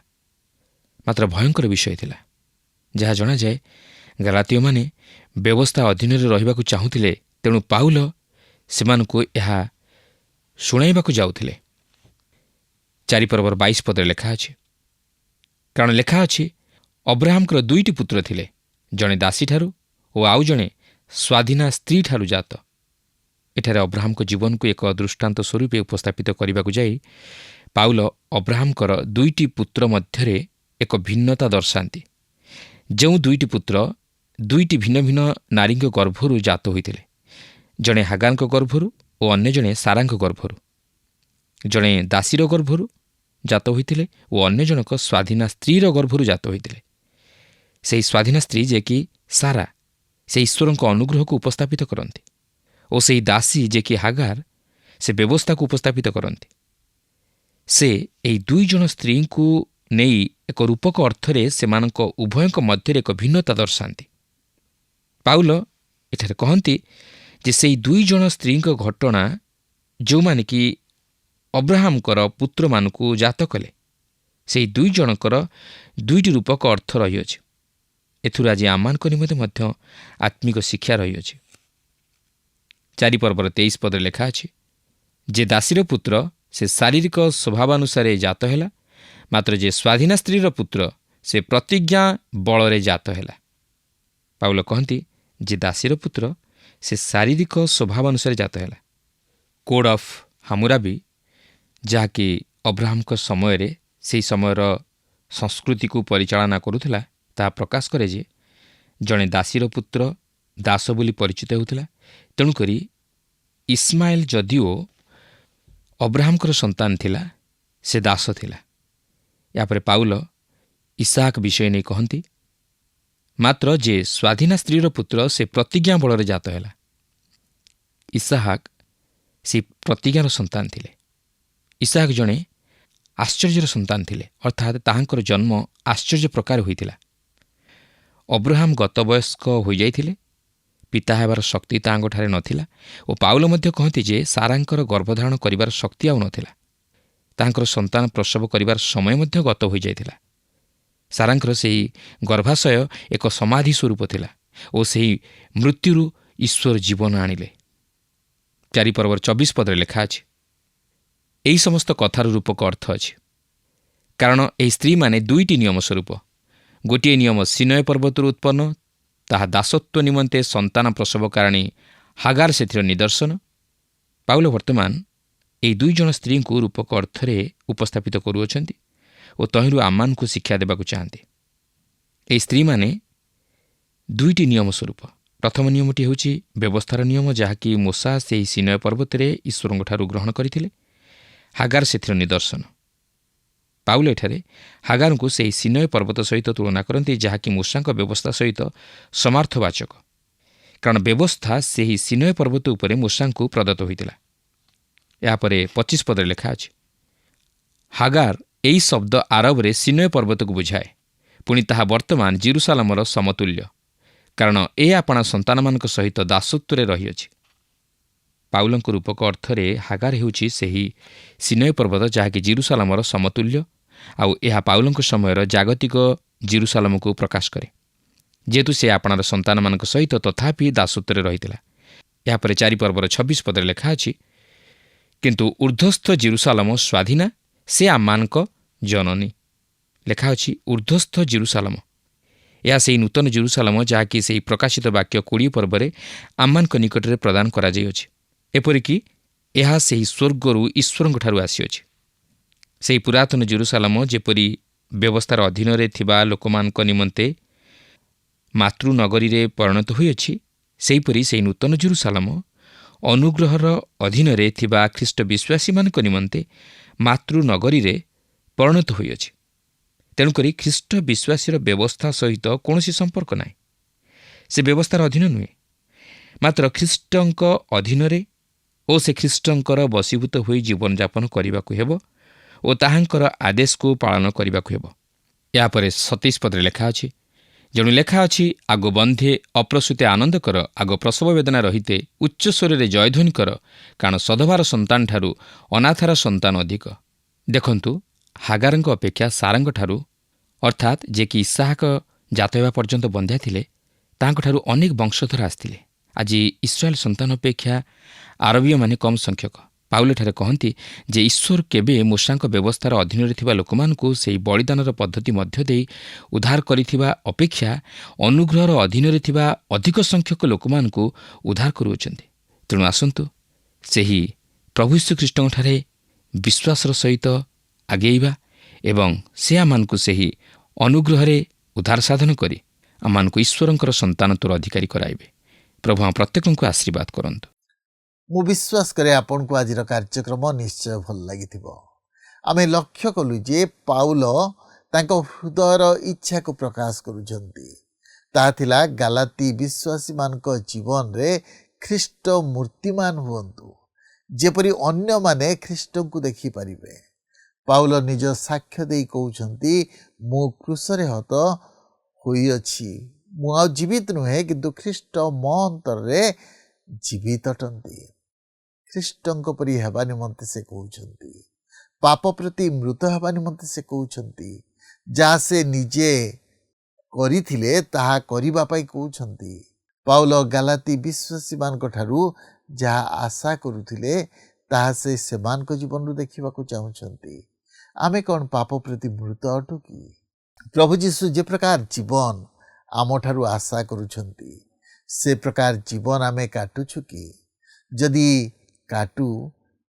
ମାତ୍ର ଭୟଙ୍କର ବିଷୟ ଥିଲା। ଯାହା ଜଣାଯାଏ, ଗାଲାତୀୟମାନେ ବ୍ୟବସ୍ଥା ଅଧୀନରେ ରହିବାକୁ ଚାହୁଁଥିଲେ, ତେଣୁ ପାଉଲ ସେମାନଙ୍କୁ ଏହା ଶୁଣାଇବାକୁ ଯାଉଥିଲେ। 4 ପର୍ବର 22 ପଦରେ ଲେଖା ଅଛି, କାରଣ ଲେଖା ଅଛି, ଅବ୍ରାହମଙ୍କର 2ଟି ପୁତ୍ର ଥିଲେ, ଜଣେ ଦାସୀଠାରୁ ଓ ଆଉ ଜଣେ ସ୍ୱାଧୀନା ସ୍ତ୍ରୀଠାରୁ ଜାତ। ଏଠାରେ ଅବ୍ରାହମଙ୍କ ଜୀବନକୁ ଏକ ଦୃଷ୍ଟାନ୍ତ ସ୍ୱରୂପେ ଉପସ୍ଥାପିତ କରିବାକୁ ଯାଇ ପାଉଲ ଅବ୍ରାହମଙ୍କର ଦୁଇଟି ପୁତ୍ର ମଧ୍ୟରେ ଏକ ଭିନ୍ନତା ଦର୍ଶାନ୍ତି। ଯେଉଁ ଦୁଇଟି ପୁତ୍ର ଦୁଇଟି ଭିନ୍ନ ଭିନ୍ନ ନାରୀଙ୍କ ଗର୍ଭରୁ ଜାତ ହୋଇଥିଲେ, ଜଣେ ହାଗାରଙ୍କ ଗର୍ଭରୁ ଓ ଅନ୍ୟ ଜଣେ ସାରାଙ୍କ ଗର୍ଭରୁ। ଜଣେ ଦାସୀର ଗର୍ଭରୁ ଜାତ ହୋଇଥିଲେ ଓ ଅନ୍ୟ ଜଣକ ସ୍ୱାଧୀନା ସ୍ତ୍ରୀର ଗର୍ଭରୁ ଜାତ ହୋଇଥିଲେ। ସେହି ସ୍ୱାଧୀନା ସ୍ତ୍ରୀ ଯେ କି ସାରା, ସେ ଈଶ୍ୱରଙ୍କ ଅନୁଗ୍ରହକୁ ଉପସ୍ଥାପିତ କରନ୍ତି ଓ ସେହି ଦାସୀ ଯେ କି ହାଗାର, ସେ ବ୍ୟବସ୍ଥାକୁ ଉପସ୍ଥାପିତ କରନ୍ତି। ସେ ଏହି ଦୁଇ ଜଣ ସ୍ତ୍ରୀଙ୍କୁ ନେଇ ଏକ ରୂପକ ଅର୍ଥରେ ସେମାନଙ୍କ ଉଭୟଙ୍କ ମଧ୍ୟରେ ଏକ ଭିନ୍ନତା ଦର୍ଶାନ୍ତି। ପାଉଲ ଏଠାରେ କହନ୍ତି ଯେ ସେହି ଦୁଇ ଜଣ ସ୍ତ୍ରୀଙ୍କ ଘଟଣା ଯେଉଁମାନେ କି ଅବ୍ରାହମଙ୍କର ପୁତ୍ରମାନଙ୍କୁ ଜାତ କଲେ, ସେହି ଦୁଇ ଜଣଙ୍କର ଦୁଇଟି ରୂପକ ଅର୍ଥ ରହିଅଛି। ଏଥିରୁ ଆଜି ଆମମାନଙ୍କ ନିମନ୍ତେ ମଧ୍ୟ ଆତ୍ମିକ ଶିକ୍ଷା ରହିଅଛି। 4 ପର୍ବର 23 ପଦରେ ଲେଖା ଅଛି, ଯେ ଦାସୀର ପୁତ୍ର ସେ ଶାରୀରିକ ସ୍ୱଭାବାନୁସାରେ ଜାତ ହେଲା, ମାତ୍ର ଯେ ସ୍ୱାଧୀନା ସ୍ତ୍ରୀର ପୁତ୍ର ସେ ପ୍ରତିଜ୍ଞା ବଳରେ ଜାତ ହେଲା। ପାଉଲ କହନ୍ତି ଯେ ଦାସୀର ପୁତ୍ର ସେ ଶାରୀରିକ ସ୍ୱଭାବ ଅନୁସାରେ ଜାତ ହେଲା। କୋଡ୍ ଅଫ୍ ହାମୁରାବି, ଯାହାକି ଅବ୍ରାହମଙ୍କ ସମୟରେ ସେହି ସମୟର ସଂସ୍କୃତିକୁ ପରିଚାଳନା କରୁଥିଲା, ତାହା ପ୍ରକାଶ କରେ ଯେ ଜଣେ ଦାସୀର ପୁତ୍ର ଦାସ ବୋଲି ପରିଚିତ ହେଉଥିଲା। ତେଣୁକରି ଇସ୍ମାଏଲ ଯଦିଓ ଅବ୍ରାହମଙ୍କର ସନ୍ତାନ ଥିଲା, ସେ ଦାସ ଥିଲା। ଏହାପରେ ପାଉଲ ଇସାହାକ ବିଷୟ ନେଇ କହନ୍ତି, ମାତ୍ର ଯେ ସ୍ୱାଧୀନା ସ୍ତ୍ରୀର ପୁତ୍ର ସେ ପ୍ରତିଜ୍ଞା ବଳରେ ଜାତ ହେଲା। ଇସାହାକ ସେ ପ୍ରତିଜ୍ଞାର ସନ୍ତାନ ଥିଲେ। ଇସାହାକ ଜଣେ ଆଶ୍ଚର୍ଯ୍ୟର ସନ୍ତାନ ଥିଲେ, ଅର୍ଥାତ୍ ତାହାଙ୍କର ଜନ୍ମ ଆଶ୍ଚର୍ଯ୍ୟ ପ୍ରକାର ହୋଇଥିଲା। ଅବ୍ରାହମ ଗତବୟସ୍କ ହୋଇଯାଇଥିଲେ, ପିତା ହେବାର ଶକ୍ତି ତାହାଙ୍କଠାରେ ନଥିଲା ଓ ପାଉଲ ମଧ୍ୟ କହନ୍ତି ଯେ ସାରାଙ୍କର ଗର୍ଭଧାରଣ କରିବାର ଶକ୍ତି ଆଉ ନଥିଲା। ତାହାଙ୍କର ସନ୍ତାନ ପ୍ରସବ କରିବାର ସମୟ ମଧ୍ୟ ଗତ ହୋଇଯାଇଥିଲା। ସାରାଙ୍କର ସେହି ଗର୍ଭାଶୟ ଏକ ସମାଧି ସ୍ୱରୂପ ଥିଲା ଓ ସେହି ମୃତ୍ୟୁରୁ ଈଶ୍ୱର ଜୀବନ ଆଣିଲେ। 4 ପର୍ବର 24 ପଦରେ ଲେଖା ଅଛି, ଏହି ସମସ୍ତ କଥାର ରୂପକ ଅର୍ଥ ଅଛି, କାରଣ ଏହି ସ୍ତ୍ରୀମାନେ ଦୁଇଟି ନିୟମ ସ୍ୱରୂପ। ଗୋଟିଏ ନିୟମ ସିନୟ ପର୍ବତରୁ ଉତ୍ପନ୍ନ, ତାହା ଦାସତ୍ୱ ନିମନ୍ତେ ସନ୍ତାନ ପ୍ରସବକାରିଣୀ ହାଗାର ସେଥିର ନିଦର୍ଶନ। ପାଉଲ ବର୍ତ୍ତମାନ ଏହି ଦୁଇ ଜଣ ସ୍ତ୍ରୀଙ୍କୁ ରୂପକ ଅର୍ଥରେ ଉପସ୍ଥାପିତ କରୁଅଛନ୍ତି ଓ ତହିଁରୁ ଆମମାନଙ୍କୁ ଶିକ୍ଷା ଦେବାକୁ ଚାହାନ୍ତି। ଏହି ସ୍ତ୍ରୀମାନେ ଦୁଇଟି ନିୟମ ସ୍ୱରୂପ। ପ୍ରଥମ ନିୟମଟି ହେଉଛି ବ୍ୟବସ୍ଥାର ନିୟମ, ଯାହାକି ମୋଶା ସେହି ସିନୟ ପର୍ବତରେ ଈଶ୍ୱରଙ୍କଠାରୁ ଗ୍ରହଣ କରିଥିଲେ। ହାଗାର ସେଥିର ନିଦର୍ଶନ। ପାଉଲ ଏଠାରେ ହାଗାରଙ୍କୁ ସେହି ସିନୟ ପର୍ବତ ସହିତ ତୁଳନା କରନ୍ତି, ଯାହାକି ମୋଶାଙ୍କ ବ୍ୟବସ୍ଥା ସହିତ ସମାର୍ଥବାଚକ, କାରଣ ବ୍ୟବସ୍ଥା ସେହି ସିନୟ ପର୍ବତ ଉପରେ ମୋଶାଙ୍କୁ ପ୍ରଦତ୍ତ ହୋଇଥିଲା। ଏହାପରେ 25 ପଦରେ ଲେଖା ଅଛି, ହାଗାର ଏହି ଶବ୍ଦ ଆରବରେ ସିନୟ ପର୍ବତକୁ ବୁଝାଏ, ପୁଣି ତାହା ବର୍ତ୍ତମାନ ଜେରୁସାଲେମର ସମତୁଲ୍ୟ, କାରଣ ଏ ଆପଣା ସନ୍ତାନମାନଙ୍କ ସହିତ ଦାସତ୍ୱରେ ରହିଅଛି। ପାଉଲଙ୍କ ରୂପକ ଅର୍ଥରେ ହାଗାର ହେଉଛି ସେହି ସିନୟ ପର୍ବତ, ଯାହାକି ଜେରୁସାଲେମର ସମତୁଲ୍ୟ, ଆଉ ଏହା ପାଉଲଙ୍କ ସମୟର ଜାଗତିକ ଜେରୁସାଲେମକୁ ପ୍ରକାଶ କରେ, ଯେହେତୁ ସେ ଆପଣାର ସନ୍ତାନମାନଙ୍କ ସହିତ ତଥାପି ଦାସତ୍ୱରେ ରହିଥିଲା। ଏହାପରେ 4 ପର୍ବର 26 ପଦରେ ଲେଖା ଅଛି, କିନ୍ତୁ ଊର୍ଦ୍ଧ୍ୱସ୍ଥ ଜେରୁସାଲେମ ସ୍ୱାଧୀନା, ସେ ଆମମାନଙ୍କ ଜନନୀ। ଲେଖା ଅଛି ଊର୍ଦ୍ଧ୍ୱସ୍ଥ ଜେରୁସାଲେମ। ଏହା ସେହି ନୂତନ ଜେରୁସାଲେମ, ଯାହାକି ସେହି ପ୍ରକାଶିତ ବାକ୍ୟ 20 ପର୍ବରେ ଆମମାନଙ୍କ ନିକଟରେ ପ୍ରଦାନ କରାଯାଇଅଛି। ଏପରିକି ଏହା ସେହି ସ୍ୱର୍ଗରୁ ଈଶ୍ୱରଙ୍କଠାରୁ ଆସିଅଛି। ସେହି ପୁରାତନ ଜେରୁସାଲେମ ଯେପରି ବ୍ୟବସ୍ଥାର ଅଧୀନରେ ଥିବା ଲୋକମାନଙ୍କ ନିମନ୍ତେ ମାତୃନଗରୀରେ ପରିଣତ ହୋଇଅଛି, ସେହିପରି ସେହି ନୂତନ ଜେରୁସାଲେମ ଅନୁଗ୍ରହର ଅଧୀନରେ ଥିବା ଖ୍ରୀଷ୍ଟ ବିଶ୍ୱାସୀମାନଙ୍କ ନିମନ୍ତେ ମାତୃନଗରୀରେ ପରିଣତ ହୋଇଅଛି। ତେଣୁକରି ଖ୍ରୀଷ୍ଟ ବିଶ୍ୱାସୀର ବ୍ୟବସ୍ଥା ସହିତ କୌଣସି ସମ୍ପର୍କ ନାହିଁ। ସେ ବ୍ୟବସ୍ଥାର ଅଧୀନ ନୁହେଁ, ମାତ୍ର ଖ୍ରୀଷ୍ଟଙ୍କ ଅଧୀନରେ ଓ ସେ ଖ୍ରୀଷ୍ଟଙ୍କର ବଶୀଭୂତ ହୋଇ ଜୀବନଯାପନ କରିବାକୁ ହେବ ଓ ତାହାଙ୍କର ଆଦେଶକୁ ପାଳନ କରିବାକୁ ହେବ। ଏହାପରେ 27 ପଦରେ ଲେଖା ଅଛି, ଯେଣୁ ଲେଖା ଅଛି, ଆଗ ବନ୍ଧେ ଅପ୍ରସୂତେ ଆନନ୍ଦ କର, ଆଗ ପ୍ରସବ ବେଦନା ରହିତେ ଉଚ୍ଚସ୍ୱରରେ ଜୟଧ୍ୱନି କର, କାରଣ ସଧବାର ସନ୍ତାନଠାରୁ ଅନାଥାର ସନ୍ତାନ ଅଧିକ। ଦେଖନ୍ତୁ, ହାଗାରଙ୍କ ଅପେକ୍ଷା ସାରାଙ୍କଠାରୁ, ଅର୍ଥାତ୍ ଯେ କି ଇସାହାକ ଜାତ ହେବା ପର୍ଯ୍ୟନ୍ତ ବନ୍ଧ୍ୟା ଥିଲେ, ତାହାଙ୍କଠାରୁ ଅନେକ ବଂଶଧର ଆସିଥିଲେ। ଆଜି ଇସ୍ରାଏଲ ସନ୍ତାନ ଅପେକ୍ଷା ଆରବୀୟମାନେ କମ୍ ସଂଖ୍ୟକ। ପାଉଲଠାରେ କହନ୍ତି ଯେ ଈଶ୍ୱର କେବେ ମୋଶାଙ୍କ ବ୍ୟବସ୍ଥାର ଅଧୀନରେ ଥିବା ଲୋକମାନଙ୍କୁ ସେହି ବଳିଦାନର ପଦ୍ଧତି ମଧ୍ୟ ଦେଇ ଉଦ୍ଧାର କରିଥିବା ଅପେକ୍ଷା ଅନୁଗ୍ରହର ଅଧୀନରେ ଥିବା ଅଧିକ ସଂଖ୍ୟକ ଲୋକମାନଙ୍କୁ ଉଦ୍ଧାର କରୁଅଛନ୍ତି। ତେଣୁ ଆସନ୍ତୁ ସେହି ପ୍ରଭୁ ଯୀଶୁଖ୍ରୀଷ୍ଟଙ୍କଠାରେ ବିଶ୍ୱାସର ସହିତ ଆଗେଇବା ଏବଂ ସେ ଆମମାନଙ୍କୁ ସେହି ଅନୁଗ୍ରହରେ ଉଦ୍ଧାର ସାଧନ କରି ଆମମାନଙ୍କୁ ଈଶ୍ୱରଙ୍କର ସନ୍ତାନତ୍ୱର ଅଧିକାରୀ କରାଇବେ। ପ୍ରଭୁ ଆମ ପ୍ରତ୍ୟେକଙ୍କୁ ଆଶୀର୍ବାଦ କରନ୍ତୁ। ମୁଁ ବିଶ୍ୱାସ କରେ ଆପଣଙ୍କୁ ଆଜିର କାର୍ଯ୍ୟକ୍ରମ ନିଶ୍ଚୟ ଭଲ ଲାଗିଥିବ। ଆମେ ଲକ୍ଷ୍ୟ କଲୁ ଯେ ପାଉଲ ତାଙ୍କ ହୃଦୟର ଇଚ୍ଛାକୁ ପ୍ରକାଶ କରୁଛନ୍ତି। ତାହା ଥିଲା ଗାଲାତି ବିଶ୍ୱାସୀମାନଙ୍କ ଜୀବନରେ ଖ୍ରୀଷ୍ଟ ମୂର୍ତ୍ତିମାନ ହୁଅନ୍ତୁ, ଯେପରି ଅନ୍ୟମାନେ ଖ୍ରୀଷ୍ଟଙ୍କୁ ଦେଖିପାରିବେ। ପାଉଲ ନିଜ ସାକ୍ଷ୍ୟ ଦେଇ କହୁଛନ୍ତି, ମୁଁ କ୍ରୁଶରେ ହତ ହୋଇଅଛି, ମୁଁ ଆଉ ଜୀବିତ ନୁହେଁ, କିନ୍ତୁ ଖ୍ରୀଷ୍ଟ ମୋ ଅନ୍ତରରେ ଜୀବିତ ଅଟନ୍ତି। ଖ୍ରୀଷ୍ଟଙ୍କ ପରି ହେବା ନିମନ୍ତେ ସେ କହୁଛନ୍ତି। ପାପ ପ୍ରତି ମୃତ ହେବା ନିମନ୍ତେ ସେ କହୁଛନ୍ତି। ଯାହା ସେ ନିଜେ କରିଥିଲେ ତାହା କରିବା ପାଇଁ କହୁଛନ୍ତି। ପାଉଲ ଗାଲାତି ବିଶ୍ୱାସୀମାନଙ୍କ ଠାରୁ ଯାହା ଆଶା କରୁଥିଲେ ତାହା ସେ ସେମାନଙ୍କ ଜୀବନରୁ ଦେଖିବାକୁ ଚାହୁଁଛନ୍ତି। ଆମେ କ'ଣ ପାପ ପ୍ରତି ମୃତ ଅଟୁ କି? ପ୍ରଭୁ ଯୀଶୁ ଯେ ପ୍ରକାର ଜୀବନ ଆମଠାରୁ ଆଶା କରୁଛନ୍ତି, ସେ ପ୍ରକାର ଜୀବନ ଆମେ କାଟୁଛୁ କି? ଯଦି କାଟୁ,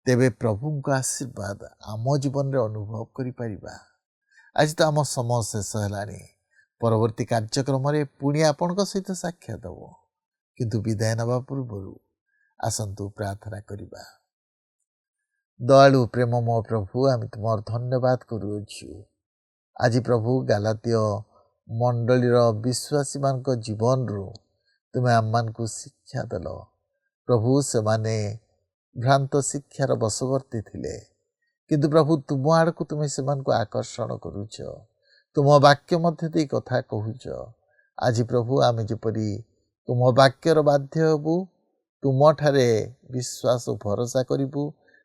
ତେବେ ପ୍ରଭୁଙ୍କ ଆଶୀର୍ବାଦ ଆମ ଜୀବନରେ ଅନୁଭବ କରିପାରିବା। ଆଜି ତ ଆମ ସମୟ ଶେଷ ହେଲାଣି। ପରବର୍ତ୍ତୀ କାର୍ଯ୍ୟକ୍ରମରେ ପୁଣି ଆପଣଙ୍କ ସହିତ ସାକ୍ଷାତ ହେବ, କିନ୍ତୁ ବିଦାୟ ନେବା ପୂର୍ବରୁ ଆସନ୍ତୁ ପ୍ରାର୍ଥନା କରିବା। ଦୟାଳୁ ପ୍ରେମମୟ ପ୍ରଭୁ, ଆମେ ତୁମର ଧନ୍ୟବାଦ କରୁଅଛୁ। ଆଜି ପ୍ରଭୁ ଗାଲାତୀୟ ମଣ୍ଡଳୀର ବିଶ୍ୱାସୀମାନଙ୍କ ଜୀବନରୁ ତୁମେ ଆମମାନଙ୍କୁ ଶିକ୍ଷା ଦେଲ। ପ୍ରଭୁ, ସେମାନେ ଭ୍ରାନ୍ତ ଶିକ୍ଷାର ବଶବର୍ତ୍ତୀ ଥିଲେ, କିନ୍ତୁ ପ୍ରଭୁ ତୁମ ଆଡ଼କୁ ତୁମେ ସେମାନଙ୍କୁ ଆକର୍ଷଣ କରୁଛ। ତୁମ ବାକ୍ୟ ମଧ୍ୟ ଦେଇ କଥା କହୁଛ। ଆଜି ପ୍ରଭୁ ଆମେ ଯେପରି ତୁମ ବାକ୍ୟର ବାଧ୍ୟ ହେବୁ, ତୁମଠାରେ ବିଶ୍ୱାସ ଓ ଭରସା କରିବୁ,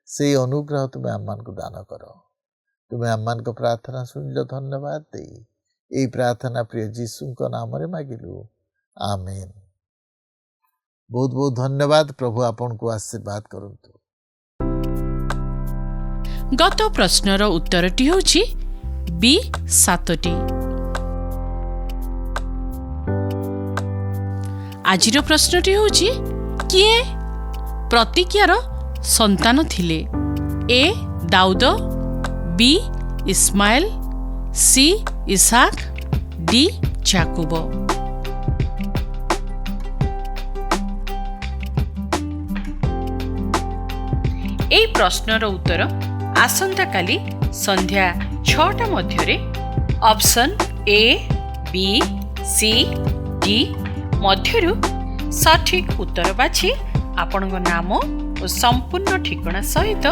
ସେଇ ଅନୁଗ୍ରହ ତୁମେ ଆମମାନଙ୍କୁ ଦାନ କର। ତୁମେ ଆମମାନଙ୍କ ପ୍ରାର୍ଥନା ଶୁଣିଲ, ଧନ୍ୟବାଦ ଦେଇ ଏହି ପ୍ରାର୍ଥନା ପ୍ରିୟ ଯୀଶୁଙ୍କ ନାମରେ ମାଗିଲୁ, ଆମେନ୍। ବହୁତ ବହୁତ ଧନ୍ୟବାଦ। ପ୍ରଭୁ ଆପଣଙ୍କୁ ଆଶୀର୍ବାଦ କରନ୍ତୁ। ଗତ ପ୍ରଶ୍ନର ଉତ୍ତରଟି ହେଉଛି ବି 7ଟି। ଆଜିର ପ୍ରଶ୍ନଟି ହେଉଛି, କିଏ ପ୍ରତିଜ୍ଞାର ସନ୍ତାନ ଥିଲେ? ଏ ଦାଉଦ, ବି ଇସ୍ମାଏଲ, ସି ଇସାକ୍, ଡି ଯାକୁବ। এই প্রশ্নর উত্তর আসন্তাকালি সন্ধ্যা 6টা মধ্যে option A, B, C, D মধ্যরু সঠিক উত্তর বাছি আপনার নাম ও সম্পূর্ণ ঠিকনা সহিত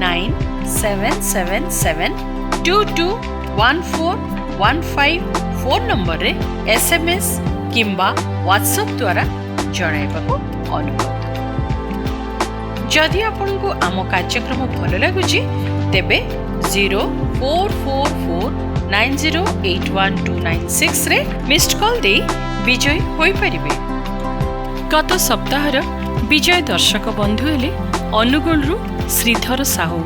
9777221415 ফোন নম্বরে SMS কিংবা WhatsApp দ্বারা জଣାଇବାକୁ অনুরোধ। जदि आपको आम कार्यक्रम भल लगुच तेबे 0444908126 रे मिस्ड कॉल दे विजय होई परिबे। गत सप्ताहर विजय दर्शक बंधु हेले अनुगुल श्रीधर साहू।